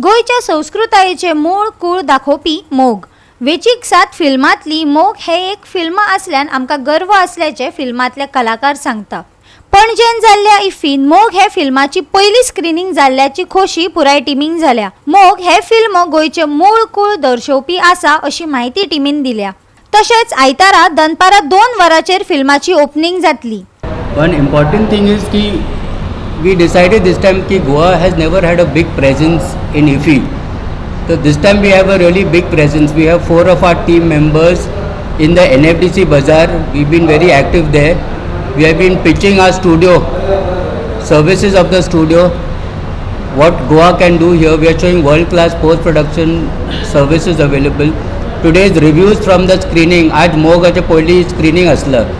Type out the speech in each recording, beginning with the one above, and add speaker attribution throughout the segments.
Speaker 1: गोयच्या संस्कृतायेचे मूळ कूळ दाखोवपी मोग. वेचीक सात फिल्मांतली मोग हे एक फिल्म आसल्यान आमकां गर्व असल्याचे फिल्मांतले कलाकार सांगता. पणजेन जाल्ल्या इफ्फीन मोग हे फिल्माची पहिली स्क्रीनिंग जाल्ल्याची खोशी पुराय टिमीक जाल्या. मोग हे फिल्म गोयचे मूळ कूळ दर्शोवपी आसा अशी माहिती टिमीन दिल्या. तशेंच आयतारा दनपारां 2 वरांचेर फिल्माची ओपनिंग जातली.
Speaker 2: One important thing is कि we decided this time कि Goa has never had a big presence in IFFI. So this time we have a really big presence. We have 4 of our team members in the NFDC Bazaar. We've been very active there. We have been pitching our studio, services of the studio, what Goa can do here. We are showing world-class post-production services available. Today's reviews from the screening. आज मोगाचे पहिली screening असलं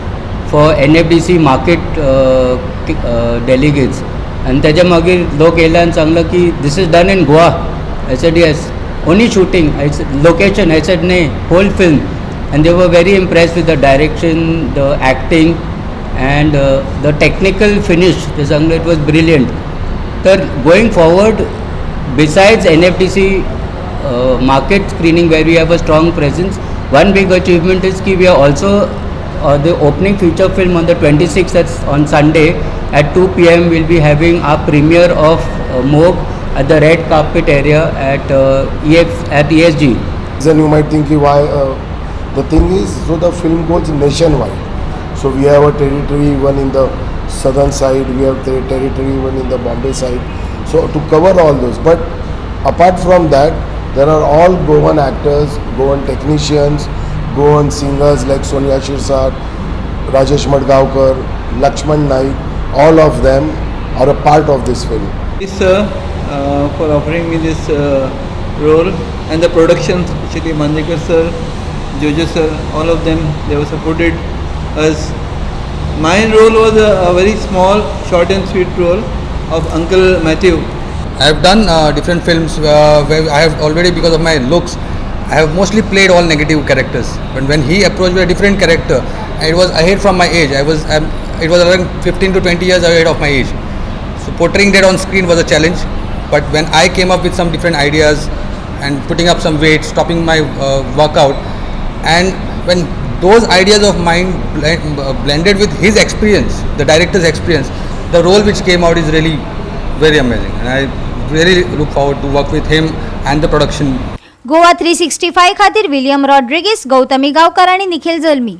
Speaker 2: for NFDC market delegates. आणि त्याच्या मागीर लोक येयले आनी सांगलो की this is done in Goa. I said yes, only shooting. I said location. I said न्ही, whole film. and they were very impressed with the direction, the acting and the technical finish. They sang it was brilliant. So going forward, besides NFDC market screening where we have a strong presence, one big achievement is that we are also the opening feature film on the 26th, that's on Sunday at 2 p.m. we'll be having our premiere of Moog at the red carpet area at ESG.
Speaker 3: Then you might think why the thing is, so the film goes nationwide. So we have a territory even in the southern side, we have territory even in the Bombay side. So to cover all those, but apart from that, there are all Goan actors, Goan technicians, Goan singers like Sonia Shirsat, Rajesh Madgavkar, Lakshman Naik. All of them are a part of this film.
Speaker 4: Thank you, sir, for offering me this role, and the production, especially Mandekar sir, Jojo sir, all of them, they have supported us. My role was a very small, short and sweet role of Uncle Matthew.
Speaker 5: I have done different films where I have already, because of my looks, I have mostly played all negative characters. But when he approached with a different character, it was ahead from my age. It was around 15 to 20 years ahead of my age. So portraying that on screen was a challenge. But when I came up with some different ideas and putting up some weight, stopping my workout, and when those ideas of mine blended with his experience, the director's experience, the role which came out is really very amazing. And I really look forward to work with him and the production.
Speaker 1: Goa 365 खातीर William Rodrigues, Gautami Gaonkar आणि निखिल जल्मी.